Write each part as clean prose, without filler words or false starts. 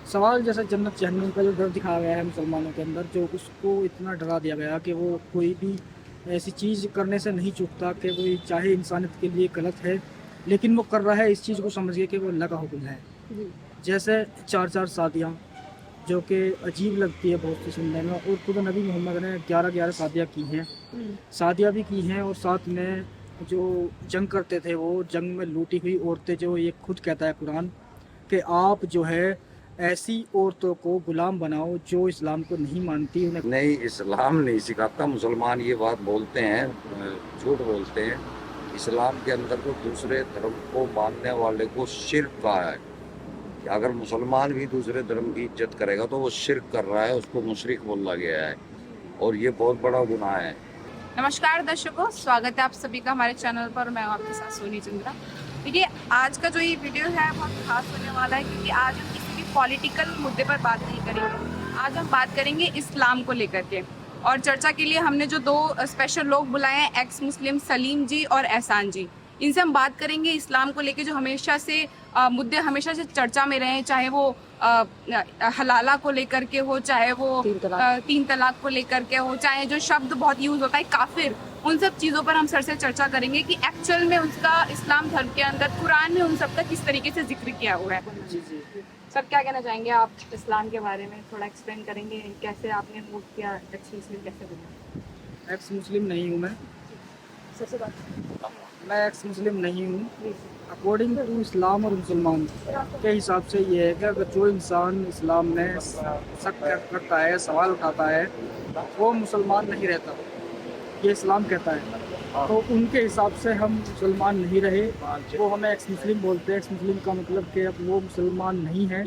सवाल जैसे जन्नत जहन्नम का जो डर दिखाया गया है मुसलमानों के अंदर, जो उसको इतना डरा दिया गया कि वो कोई भी ऐसी चीज़ करने से नहीं चूकता कि वो चाहे इंसानियत के लिए गलत है, लेकिन वो कर रहा है इस चीज़ को समझ के कि वो अल्लाह का हुक्म है। जी। जैसे चार चार शादियाँ, जो कि अजीब लगती है बहुत सी सुनने में, और खुद नबी मोहम्मद ने 11-11 शादियाँ की हैं। हुँ। शादियाँ भी की हैं, और साथ में जो जंग करते थे, वो जंग में लूटी हुई औरतें, जो ये खुद कहता है कुरान कि आप जो है ऐसी औरतों को गुलाम बनाओ जो इस्लाम को नहीं मानती, उन्हें नहीं, इस्लाम नहीं सिखाता। मुसलमान ये बात बोलते हैं, झूठ बोलते हैं। इस्लाम के अंदर तो दूसरे धर्म को मानने वाले को शिर्क कहा है कि अगर मुसलमान भी दूसरे धर्म की इज्जत करेगा तो वो शिर्क कर रहा है, उसको मुशरिक बोला गया है और ये बहुत बड़ा गुनाह है। नमस्कार दर्शकों, स्वागत है आप सभी का हमारे चैनल पर। मैं हूं आपके साथ सोनी चंद्रा। देखिए, आज का जो ये वीडियो है बहुत खास होने वाला है, क्योंकि आज हम किसी भी पॉलिटिकल मुद्दे पर बात नहीं करेंगे। आज हम बात करेंगे इस्लाम को लेकर के। और चर्चा के लिए हमने जो दो स्पेशल लोग बुलाए हैं, एक्स मुस्लिम सलीम जी और एहसान जी। इनसे हम बात करेंगे इस्लाम को लेकर जो हमेशा से मुद्दे हमेशा से चर्चा में रहे हैं, चाहे वो हलाला को लेकर के हो, चाहे वो तीन तलाक को लेकर के हो, चाहे जो शब्द बहुत यूज होता है काफिर, उन सब चीज़ों पर हम सर से चर्चा करेंगे कि एक्चुअल में उसका इस्लाम धर्म के अंदर कुरान में उन सब का किस तरीके से जिक्र किया हुआ है। जी जी। सर, क्या कहना चाहेंगे आप इस्लाम के बारे में? थोड़ा एक्सप्लेन करेंगे कैसे आपने मूव किया, अच्छी इसमें कैसे बना? एक्स मुस्लिम नहीं हूँ मैं। सबसे बात मैं एक्स मुस्लिम नहीं हूँ। अकॉर्डिंग टू इस्लाम और मुसलमान के हिसाब से ये है कि अगर जो इंसान इस्लाम में शक करता है, सवाल उठाता है, वो मुसलमान नहीं रहता, ये इस्लाम कहता है। तो उनके हिसाब से हम मुसलमान नहीं रहे, वो हमें एक्स मुस्लिम बोलते हैं। एक्स मुस्लिम का मतलब कि अब वो मुसलमान नहीं है।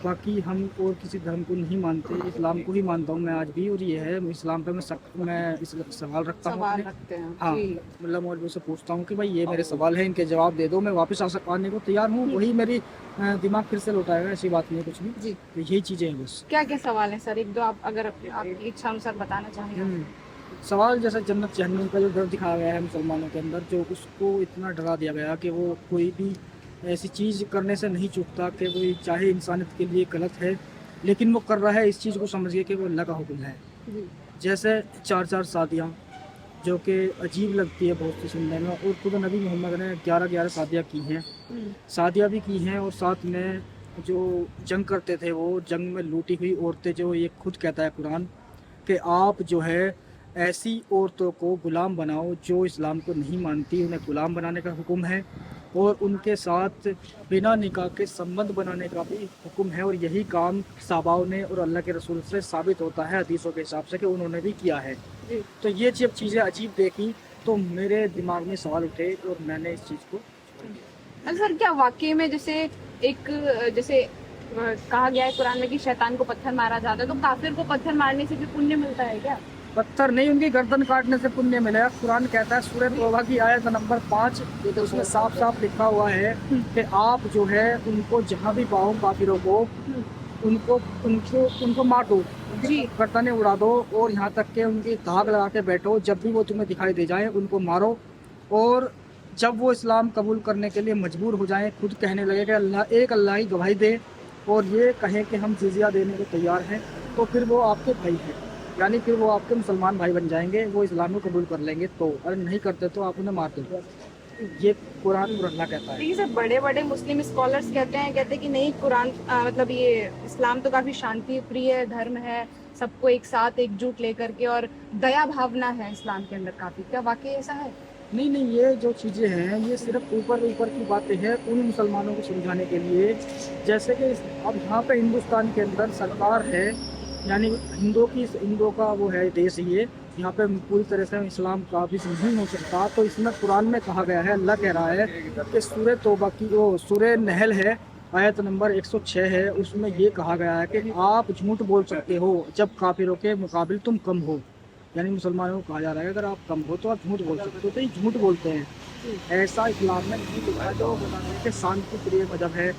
बाकी हम और किसी धर्म को नहीं मानते, इस्लाम को ही मानता हूँ मैं आज भी। और ये है, इस्लाम पे मैं इस सवाल रखता हूँ सवाल अपने। रखते हैं। हाँ, जी। मतलब मौलवी से पूछता हूँ कि भाई ये मेरे सवाल हैं, इनके जवाब दे दो, मैं वापस आने को तैयार हूँ। वही मेरी दिमाग फिर से लौटाएगा, ऐसी बात नहीं है कुछ भी। जी। तो यही चीज़ें हैं बस। क्या क्या सवाल है सर? एक दो आप अगर आपकी इच्छा अनुसार बताना चाहें। सवाल जैसे जन्नत जहन्नम का जो डर दिखाया गया है मुसलमानों के अंदर, जो उसको इतना डरा दिया गया कि वो कोई भी ऐसी चीज़ करने से नहीं चूकता कि वो चाहे इंसानियत के लिए गलत है, लेकिन वो कर रहा है इस चीज़ को समझ के कि वो अल्लाह का हुक्म है। जी। जैसे चार चार शादियाँ, जो कि अजीब लगती है बहुत सी सुनने में, और खुद नबी मोहम्मद ने 11-11 शादियाँ की हैं। शादियाँ भी की हैं, और साथ में जो जंग करते थे, वो जंग में लूटी हुई औरतें, जो ये खुद कहता है कुरान कि आप जो है ऐसी औरतों को गुलाम बनाओ जो इस्लाम को नहीं मानती, उन्हें गुलाम बनाने का हुक्म है। और उनके साथ बिना निकाह के संबंध बनाने का भी हुक्म है। और यही काम सहाबाओं ने और अल्लाह के रसूल से साबित होता है हदीसों के हिसाब से कि उन्होंने भी किया है। जी। तो ये जब चीज़ें अजीब देखी तो मेरे दिमाग में सवाल उठे, और मैंने इस चीज़ को। सर, क्या वाकई में जैसे कहा गया है कुरान में कि शैतान को पत्थर मारा जाता है, तो काफिर को पत्थर मारने से भी पुण्य मिलता है क्या? पत्थर नहीं, उनकी गर्दन काटने से पुण्य मिलेगा। कुरान कहता है सूरह तौबा की आयत नंबर 5, तो उसमें साफ साफ लिखा हुआ है कि आप जो है उनको जहाँ भी पाओ, काफिरों को, उनको उनको उनको मार दो, जी। गर्दनें उड़ा दो, और यहाँ तक के उनकी धाक लगा के बैठो। जब भी वो तुम्हें दिखाई दे जाए उनको मारो, और जब वो इस्लाम कबूल करने के लिए मजबूर हो जाएं, खुद कहने लगे कि अल्लाह ही गवाही दे, और ये कहें कि हम जिजिया देने को तैयार हैं, तो फिर वो आपके भाई हैं, यानी फिर वो आपके मुसलमान भाई बन जाएंगे। वो इस्लाम को कबूल कर लेंगे, तो अगर नहीं करते तो आप उन्हें मार दो। ये कुरान और अल्लाह कहता है। देखिए सर, बड़े बड़े मुस्लिम स्कॉलर्स कहते हैं कि नहीं, कुरान मतलब ये इस्लाम तो काफी शांति प्रिय धर्म है, सबको एक साथ एकजुट लेकर के, और दया भावना है इस्लाम के अंदर काफी। क्या वाकई ऐसा है? नहीं नहीं, ये जो चीज़ें हैं ये सिर्फ ऊपर ऊपर की बातें हैं उन मुसलमानों को समझाने के लिए। जैसे कि अब यहाँ पे हिंदुस्तान के अंदर सरकार है, यानी हिंदुओं का वो है देश ये, यहाँ पे पूरी तरह से इस्लाम काबिज नहीं हो सकता। तो इसमें कुरान में कहा गया है, अल्लाह कह रहा है कि सूरह तौबा की, वो सूरह नहल है, आयत नंबर 106 है, उसमें ये कहा गया है कि आप झूठ बोल सकते हो जब काफिरों के मुकाबिल तुम कम हो। यानी मुसलमानों को कहा जा रहा है अगर आप कम हो तो आप झूठ बोल सकते हो, तो ये झूठ बोलते हैं। ऐसा इस्लाम में नहीं लिखा है जो बताने के शांति प्रिय मजहब है।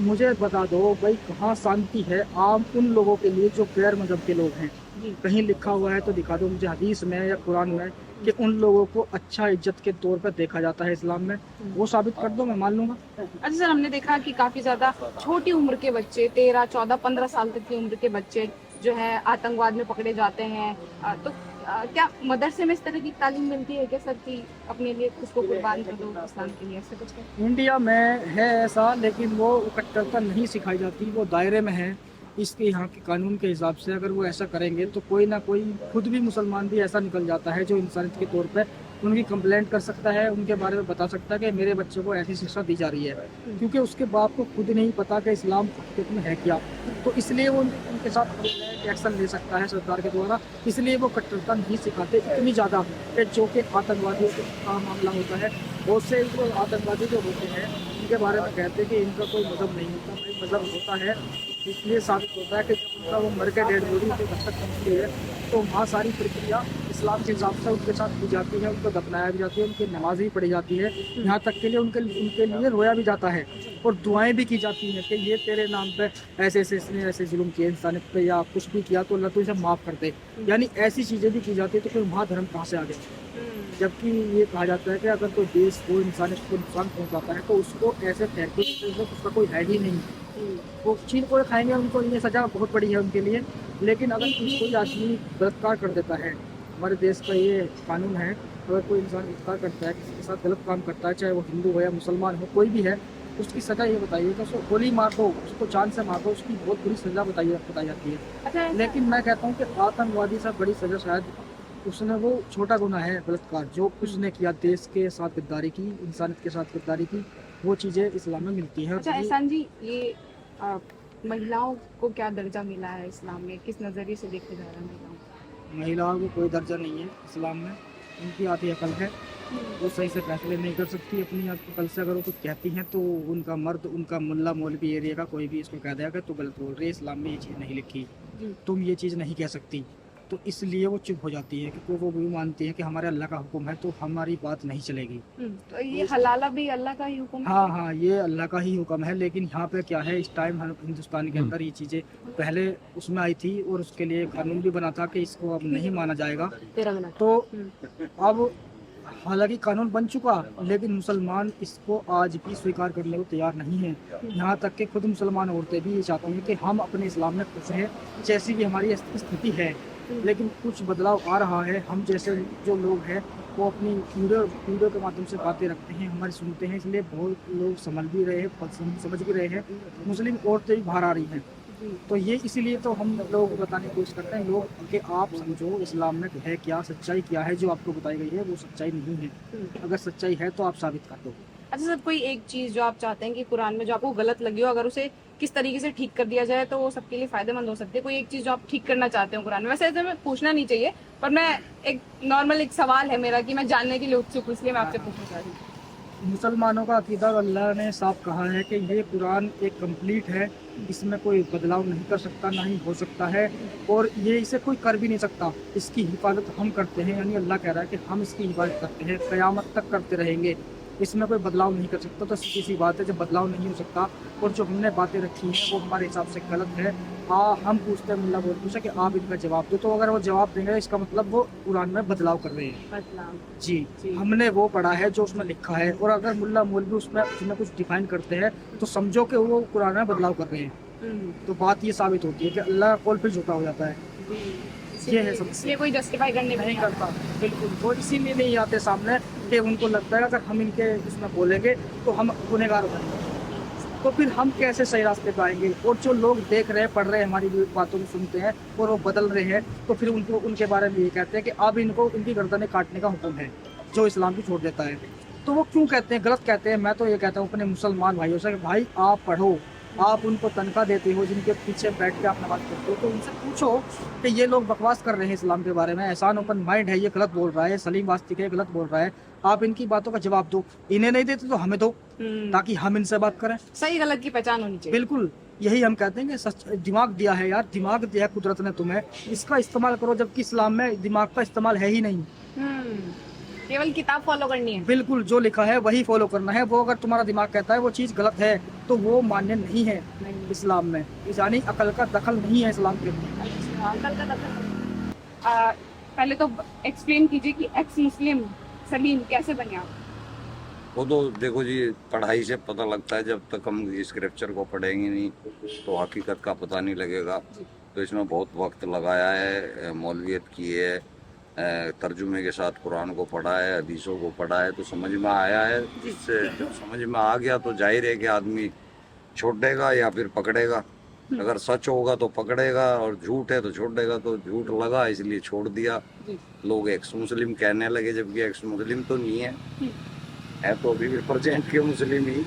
मुझे बता दो भाई, कहाँ शांति है आम उन लोगों के लिए जो गैर मजहब के लोग हैं। जी। कहीं लिखा हुआ है तो दिखा दो मुझे हदीस में या कुरान में कि उन लोगों को अच्छा इज्जत के तौर पर देखा जाता है इस्लाम में, वो साबित कर दो, मैं मान लूंगा। अच्छा सर, हमने देखा कि काफी ज्यादा छोटी उम्र के बच्चे 13, 14, 15 साल तक की उम्र के बच्चे जो है आतंकवाद में पकड़े जाते हैं। तो क्या मदरसे में इस तरह की तालीम मिलती है क्या सर कि अपने लिए उसको कुर्बान कर दो इस्लाम के लिए, ऐसा कुछ है? इंडिया में है ऐसा, लेकिन वो कट्टरता नहीं सिखाई जाती, वो दायरे में है इसके यहाँ के कानून के हिसाब से। अगर वो ऐसा करेंगे तो कोई ना कोई खुद भी मुसलमान भी ऐसा निकल जाता है जो इंसानियत के तौर पे उनकी कंप्लेंट कर सकता है, उनके बारे में बता सकता है कि मेरे बच्चे को ऐसी शिक्षा दी जा रही है, क्योंकि उसके बाप को खुद नहीं पता कि इस्लाम हकीकत में है क्या। तो इसलिए वो उनके साथ एक्शन ले सकता है सरकार के द्वारा, इसलिए वो कट्टरता नहीं सिखाते इतनी ज़्यादा कि जो कि आतंकवादियों का मामला होता है। बहुत से जो आतंकवादी जो होते हैं उनके बारे में कहते हैं कि इनका कोई मजहब नहीं होता, भाई मजहब होता है। इसलिए साबित होता है कि जब उनका वो मर के डेड बॉडी उनके घर तक पहुँचती है तो वहाँ सारी प्रक्रिया इस्लाम के हिसाब से उनके साथ की जाती है, उनको दफनाया भी जाती है, उनकी नमाज भी पढ़ी जाती है, यहाँ तक के लिए उनके लिए रोया भी जाता है और दुआएं भी की जाती हैं कि ये तेरे नाम पे ऐसे ऐसे इसने ऐसे जुल्म किए इंसानियत पे या कुछ भी किया तो अल्लाह तो इसे माफ़ कर दे। यानी ऐसी चीज़ें भी की जाती है, तो फिर वहाँ धर्म कहाँ से आ गए? जबकि ये कहा जाता है कि अगर कोई देश को इंसानियत को नुकसान पहुँचाता है तो उसको ऐसे फेंको जैसे उसका कोई है ही नहीं। वो चीन को खाएंगे, उनको ये सज़ा बहुत बड़ी है उनके लिए। लेकिन अगर कोई आदमी बलात्कार कर देता है, हमारे देश का ये कानून है, अगर कोई इंसान बलात्कार करता है, किसी के साथ गलत काम करता है, चाहे वो हिंदू हो या मुसलमान हो, कोई भी है, उसकी सज़ा ये बताइए कि उसको गोली मार दो, उसको जान से मार दो, उसकी बहुत बुरी सज़ा बताई जाती है। अच्छा, लेकिन मैं कहता हूँ कि आतंकवादी से बड़ी सज़ा शायद उसने वो छोटा गुनाह है बलात्कार, जो उसने किया, देश के साथ गद्दारी की, इंसानियत के साथ गद्दारी की, वो चीज़ें इस्लाम में मिलती हैं। अच्छा एहसान जी, ये महिलाओं को क्या दर्जा मिला है इस्लाम में, किस नज़रिए से देखा जा रहा है महिलाओं को? महिलाओं को कोई दर्जा नहीं है इस्लाम में, उनकी आधी अकल है, वो सही से फैसले नहीं कर सकती अपनी अकल से। अगर वो कुछ कहती हैं तो उनका मर्द, उनका मुल्ला मौलवी एरिया का कोई भी इसको कह देगा कि तू गलत बोल रही है, इस्लाम में ये चीज़ नहीं लिखी, तुम ये चीज़ नहीं कह सकती। तो इसलिए वो चुप हो जाती है, क्योंकि वो भी मानती है कि हमारे अल्लाह का हुक्म है तो हमारी बात नहीं चलेगी। तो ये हलाला भी अल्लाह का ही हुक्म है? हाँ हाँ, ये अल्लाह का ही हुक्म है। लेकिन यहाँ पे क्या है, इस टाइम हिंदुस्तान के अंदर ये चीज़ें पहले उसमें आई थी और उसके लिए कानून भी बना था कि इसको अब नहीं माना जाएगा। 13 मिनट। तो अब हालांकि कानून बन चुका, लेकिन मुसलमान इसको आज भी स्वीकार करने को तैयार नहीं है। यहाँ तक कि खुद मुसलमान औरतें भी ये चाहती हैं कि हम अपने इस्लाम में खुश हैं, जैसी भी हमारी स्थिति है। लेकिन कुछ बदलाव आ रहा है। हम जैसे जो लोग हैं वो अपनी वीडियो के माध्यम से बातें रखते हैं, हमारी सुनते हैं, इसलिए बहुत लोग संभल भी रहे हैं, समझ भी रहे हैं। मुस्लिम औरतें भी बाहर आ रही हैं, तो ये इसीलिए तो हम लोग बताने की कोशिश करते हैं लोग कि आप समझो इस्लाम में है क्या, सच्चाई क्या है, जो आपको बताई गई है वो सच्चाई नहीं है। अगर सच्चाई है तो आप साबित कर दो। अच्छा सर, कोई एक चीज़ जो आप चाहते हैं कि कुरान में जो आपको गलत लगी हो, अगर उसे किस तरीके से ठीक कर दिया जाए तो वो सबके लिए फायदेमंद हो सकती है। कोई एक चीज़ जो आप ठीक करना चाहते हो कुरान में, वैसे ऐसे में पूछना नहीं चाहिए, पर मैं एक नॉर्मल एक सवाल है मेरा कि मैं जानने के लिए उत्सुक हूँ, इसलिए मैं आपसे पूछना चाह रही हूँ। मुसलमानों का अकीदा अल्लाह ने साफ कहा है कि ये कुरान एक कंप्लीट है, इसमें कोई बदलाव नहीं कर सकता, ना ही हो सकता है, और ये इसे कोई कर भी नहीं सकता। इसकी हिफाजत हम करते हैं, यानी अल्लाह कह रहा है कि हम इसकी हिफाजत करते हैं, क़यामत तक करते रहेंगे, इसमें कोई बदलाव नहीं कर सकता। तो सीधी सी बात है, जब बदलाव नहीं हो सकता और जो हमने बातें रखी हैं वो हमारे हिसाब से गलत है, हम पूछते हैं, मुल्ला बोल पूछा कि आप इनका जवाब दो, तो अगर वो जवाब देंगे इसका मतलब वो कुरान में बदलाव कर रहे हैं। बदलाव जी, हमने वो पढ़ा है जो उसमें लिखा है, और अगर मुल्ला मौलवी उसमें कुछ डिफाइन करते हैं तो समझो कि वो कुरान में बदलाव कर रहे हैं। तो बात ये साबित होती है कि अल्लाह का कौल फिर झूठा हो जाता है। ये है सब, इसलिए कोई जस्टिफाई करने में नहीं करता। बिल्कुल, वो इसीलिए नहीं आते सामने कि उनको लगता है अगर हम इनके इसमें बोलेंगे तो हम गुनहगार हो जाएंगे, तो फिर हम कैसे सही रास्ते पे आएंगे। और जो लोग देख रहे हैं, पढ़ रहे हैं, हमारी बातों को सुनते हैं और वो बदल रहे हैं, तो फिर उनको उनके बारे में ये कहते हैं कि अब इनको इनकी गर्दनें काटने का हुक्म है, जो इस्लाम भी छोड़ देता है। तो वो क्यों कहते हैं, गलत कहते हैं। मैं तो ये कहता हूँ अपने मुसलमान भाइयों से कि भाई आप पढ़ो, आप उनको तनख्वाह देते हो, जिनके पीछे बैठ के आप नमाज पढ़ते हो, तो उनसे पूछो कि ये लोग बकवास कर रहे हैं इस्लाम के बारे में, एहसान ओपन माइंड है, ये गलत बोल रहा है, सलीम वास्तिक है गलत बोल रहा है, आप इनकी बातों का जवाब दो। इन्हें नहीं देते तो हमें दो, ताकि हम इनसे बात करें। सही गलत की पहचान होनी चाहिए। बिल्कुल, यही हम कहते हैं कि सच दिमाग दिया है यार, दिमाग दिया है कुदरत ने तुम्हें, इसका इस्तेमाल करो, जबकि इस्लाम में दिमाग का इस्तेमाल है ही नहीं। केवल किताब फॉलो करनी है। बिल्कुल, जो लिखा है वही फॉलो करना है। वो अगर तुम्हारा दिमाग कहता है वो चीज़ गलत है तो वो मान्य नहीं है इस्लाम में, यानी अकल का दखल नहीं है इस्लाम के अंदर। अकल का दखल पहले तो एक्सप्लेन कीजिए कि एक्स मुस्लिम सलीम कैसे बने आप? वो तो देखो जी, पढ़ाई से पता लगता है। जब तक हम स्क्रिप्चर को पढ़ेंगे नहीं तो हकीकत का पता नहीं लगेगा। तो इसमें बहुत वक्त लगाया है, मौलवियत की है, तर्जुमे के साथ कुरान को पढ़ा है, हदीसों को पढ़ा है, तो समझ में आया है। जिससे जब समझ में आ गया तो जाहिर है कि आदमी छोड़ेगा या फिर पकड़ेगा। अगर सच होगा तो पकड़ेगा और झूठ है तो छोड़ेगा। तो झूठ लगा इसलिए छोड़ दिया। लोग एक्स मुस्लिम कहने लगे, जबकि एक्स मुस्लिम तो नहीं है तो अभी भी प्रेजेंट के मुस्लिम ही।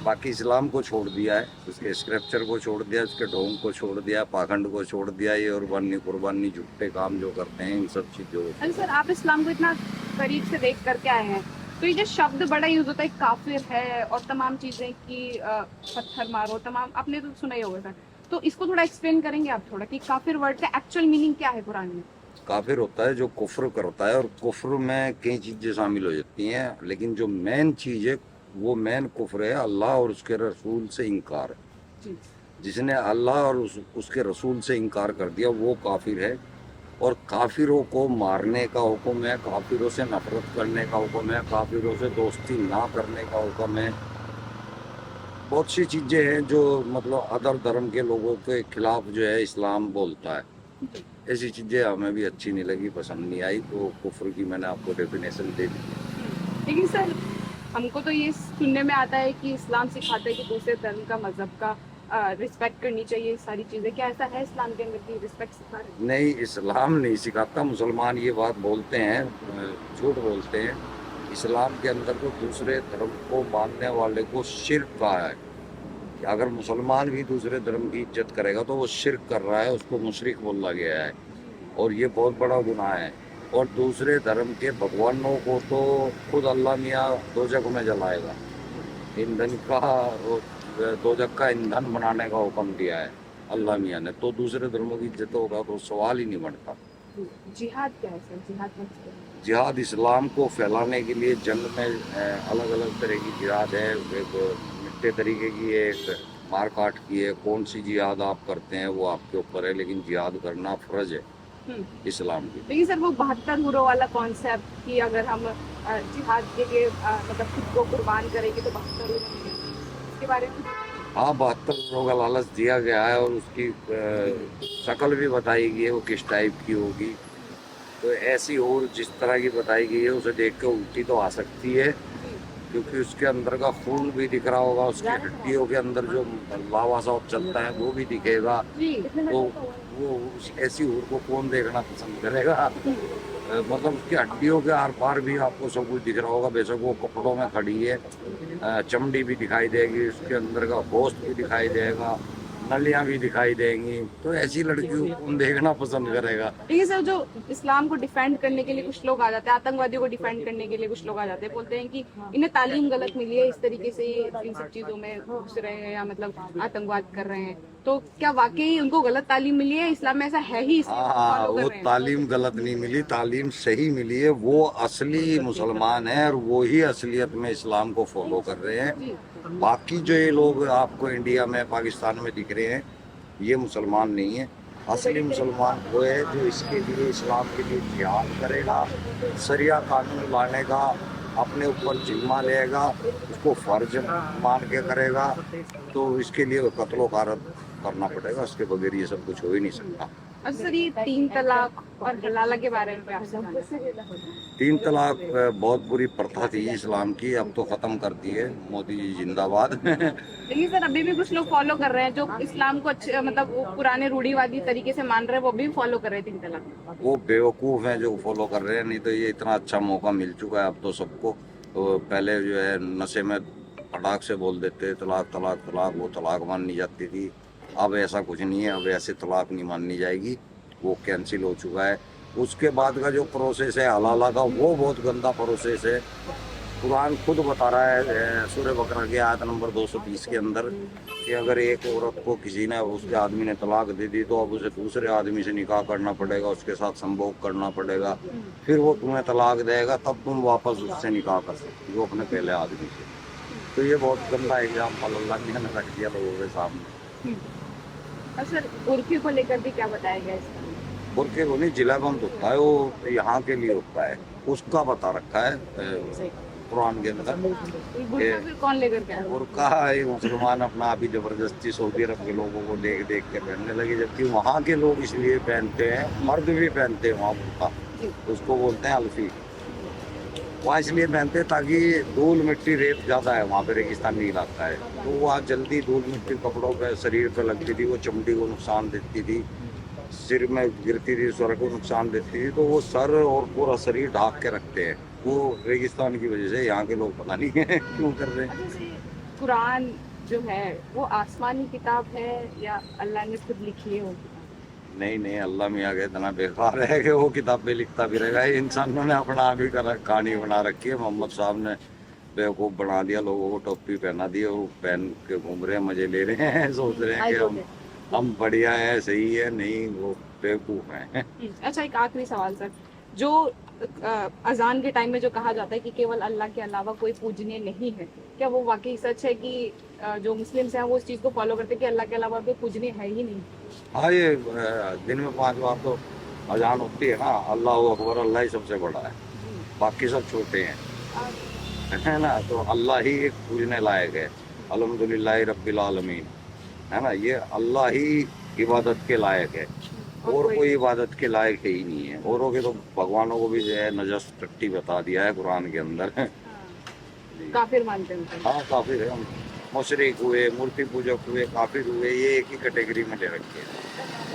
बाकी इस्लाम को छोड़ दिया है, उसके स्क्रिप्चर को छोड़ दिया, उसके ढोंग को छोड़ दिया, पाखंड को छोड़ दिया, ये और कुर्बानी झूठे काम जो करते हैं, इन सब चीजों को। अरे सर, आप इस्लाम को इतना करीब से देख करके आए हैं, तो ये जो शब्द बड़ा यूज होता है काफिर है और तमाम चीजें कि पत्थर मारो, तमाम आपने तो सुना ही होगा सर। तो इसको थोड़ा एक्सप्लेन करेंगे आप थोड़ा कि काफिर वर्ड का एक्चुअल मीनिंग क्या है कुरान में? काफिर होता है जो कुफ्र करता है, और कुफ्र में कई चीजें शामिल हो जाती हैं, लेकिन जो मेन चीज है वो मेन कुफ्र है अल्लाह और उसके रसूल से इनकार। जिसने अल्लाह और उसके रसूल से इनकार कर दिया वो काफिर है। और काफिरों को मारने का हुक्म है, काफिरों से नफरत करने का हुक्म है, काफिरों से दोस्ती ना करने का हुक्म है। बहुत सी चीजें हैं जो मतलब अदर धर्म के लोगों के खिलाफ जो है इस्लाम बोलता है। ऐसी चीजें हमें भी अच्छी नहीं लगी, पसंद नहीं आई, तो कुफ्र की मैंने आपको डेफिनेशन दे दी। लेकिन सर, हमको तो ये सुनने में आता है कि इस्लाम सिखाता है कि दूसरे धर्म का, मजहब का रिस्पेक्ट करनी चाहिए, सारी चीजें। क्या ऐसा है इस्लाम के अंदर की रिस्पेक्ट सिखा रहे हैं? नहीं, इस्लाम नहीं सिखाता। मुसलमान ये बात बोलते हैं, झूठ बोलते हैं। इस्लाम के अंदर तो दूसरे धर्म को मानने वाले को शिर्क कहा है कि अगर मुसलमान भी दूसरे धर्म की इज्जत करेगा तो वो शिर्क कर रहा है, उसको मुशरिक बोला गया है, और ये बहुत बड़ा गुनाह है। और दूसरे धर्म के भगवानों को तो खुद अल्लाह मियाँ दोजख में जलाएगा। ईंधन का, दोजख का ईंधन बनाने का हुक्म दिया है अल्लाह मियाँ ने। तो दूसरे धर्मों की इज्जत होगा तो सवाल ही नहीं बनता। जिहाद क्या है सर? जिहाद मतलब क्या है? जिहाद इस्लाम को फैलाने के लिए जंग में अलग अलग तरह की जिहाद है। एक मिट्टे तरीके की है, एक मार काट की है। कौन सी जिहाद आप करते हैं वो आपके ऊपर है, लेकिन जिहाद करना फर्ज है इस्लाम की। लेकिन सर, वो 72 हुरों वाला कॉन्सेप्ट कि अगर हम जिहाद के लिए मतलब खुद को कुर्बान करेंगे तो 72 इसके बारे में? हाँ, 72 करोड़ का लालच दिया गया है, और उसकी शक्ल भी बताई गई है वो किस टाइप की होगी। तो ऐसी और जिस तरह की बताई गई है उसे देख के उल्टी तो आ सकती है, क्योंकि उसके अंदर का खून भी दिख रहा होगा, उसकी हड्डियों के अंदर जो लावा सा चलता है वो भी दिखेगा। तो वो ऐसी हूर को कौन देखना पसंद करेगा? मतलब उसकी हड्डियों के आर पार भी आपको सब कुछ दिख रहा होगा। बेशक वो कपड़ों में खड़ी है, चमड़ी भी दिखाई देगी, उसके अंदर का गोश्त भी दिखाई देगा, नलियां भी दिखाई देंगी। तो ऐसी लड़कियों को कौन देखना पसंद करेगा? लेकिन सर, जो इस्लाम को डिफेंड करने के लिए कुछ लोग आ जाते हैं, आतंकवादियों को डिफेंड करने के लिए कुछ लोग आ जाते हैं, बोलते हैं कि इन्हें तालीम गलत मिली है, इस तरीके से ये इन सब चीजों में घुस रहे हैं या मतलब आतंकवाद कर रहे हैं। तो क्या वाकई उनको गलत तालीम मिली है? इस्लाम में ऐसा है ही? हाँ, वो तालीम गलत नहीं मिली, तालीम सही मिली है। वो असली मुसलमान है और वो ही असलियत में इस्लाम को फॉलो कर रहे हैं। बाकी जो ये लोग आपको इंडिया में, पाकिस्तान में दिख रहे हैं, ये मुसलमान नहीं है। असली मुसलमान वो है जो इसके लिए, इस्लाम के लिए जिहाद करेगा, शरिया कानून लाने का अपने ऊपर जिम्मा लेगा, उसको फर्ज मान के करेगा। तो इसके लिए कत्लो गारत करना पड़ेगा, उसके बगैर ये सब कुछ हो ही नहीं सकता। अच्छा सर, ये 3 तलाक और हलाला के बारे में आपसे जानना है। 3 तलाक बहुत बुरी प्रथा थी इस्लाम की, अब तो खत्म कर दी है। मोदी जी जिंदाबाद। लेकिन सर, अभी भी कुछ लोग फॉलो कर रहे हैं जो इस्लाम को अच्छे, मतलब वो पुराने रूढ़िवादी तरीके से मान रहे हैं, वो भी फॉलो कर रहे हैं 3 तलाक। वो बेवकूफ़ हैं जो फॉलो कर रहे हैं, नहीं तो ये इतना अच्छा मौका मिल चुका है अब तो सबको। तो पहले जो है नशे में फटाक से बोल देते तलाक तलाक तलाक, वो तलाक माननी जाती थी। अब ऐसा कुछ नहीं है, अब ऐसे तलाक नहीं माननी जाएगी, वो कैंसिल हो चुका है। उसके बाद का जो प्रोसेस है हलाला का, वो बहुत गंदा प्रोसेस है। कुरान खुद बता रहा है सूरह बकरा के आयत नंबर 230 के अंदर कि अगर एक औरत को किसी ने, उसके आदमी ने तलाक दे दी तो अब उसे दूसरे आदमी से निकाह करना पड़ेगा, उसके साथ संभोग करना पड़ेगा, फिर वो तुम्हें तलाक देगा, तब तुम वापस उससे निकाह कर सकती हो अपने पहले आदमी से। तो ये बहुत गंदा एग्जाम्पल अल्लाह ने रख दिया लोगों के सामने। सर, उर्फी को लेकर भी क्या बताया गया इसका? बुरके को नहीं, जिला बंद होता है वो यहाँ के लिए होता है, उसका बता रखा है कुरान के अंदर। बुर्का फिर कौन लेकर के आया? बुरका ये मुसलमान अपना अभी जबरदस्ती सऊदी अरब के लोगों को देख देख के पहनने लगे, जबकि वहाँ के लोग इसलिए पहनते हैं, मर्द भी पहनते हैं वहाँ बुरका, उसको बोलते हैं अल्फी। वहाँ इसलिए पहनते हैं ताकि धूल मिट्टी रेत ज़्यादा है वहाँ पे, रेगिस्तानी इलाका है, तो वहाँ जल्दी धूल मिट्टी कपड़ों पे शरीर पे लगती थी, वो चमड़ी को नुकसान देती थी, सिर में गिरती थी, स्वर को नुकसान देती थी, तो वो सर और पूरा शरीर ढाक के रखते हैं। वो रेगिस्तान की वजह से यहाँ के लोग पता नहीं है क्यों कर रहे हैं। जैसे कुरान जो है वो आसमानी किताब है या अल्लाह ने खुद लिखी है वो किताब? नहीं नहीं, अल्लाह मियाँ का इतना बेकार है कि वो किताब पे लिखता भी रहेगा। इंसानों ने अपना आप ही कहानी बना रखी है। मोहम्मद साहब ने बेवकूफ़ बना दिया, लोगों को टोपी पहना दी, वो पहन के घूम रहे हैं, मजे ले रहे हैं, सोच रहे हैं कि हम बढ़िया है, सही है। नहीं, वो बेवकूफ़ हैं। अच्छा, एक आखिरी सवाल सर, जो अजान के टाइम में जो कहा जाता है कि केवल अल्लाह के अलावा कोई पूजनीय नहीं है, क्या वो वाकई सच है कि जो मुस्लिम्स हैं वो इस चीज़ को फॉलो करते हैं कि अल्लाह के अलावा कोई पूजनीय है ही नहीं? हाँ, ये दिन में 5 बार तो अजान होती है ना, अल्लाह अकबर, अल्लाह ही सबसे बड़ा है, बाकी सब छोटे हैं, है ना। तो अल्लाह ही एक पूजने लायक है। अल्हम्दुलिल्लाह रब्बिल आलमीन, है ना, ये अल्लाह ही इबादत के लायक है, और कोई इबादत के लायक है ही नहीं है। औरों के तो भगवानों को भी जो है नजस टट्टी बता दिया है कुरान के अंदर। काफिर मानते हैं उनको। हाँ, काफिर है, मुशरिक हुए, मूर्ति पूजक हुए, काफिर हुए, ये एक ही कैटेगरी में ले रखे हैं।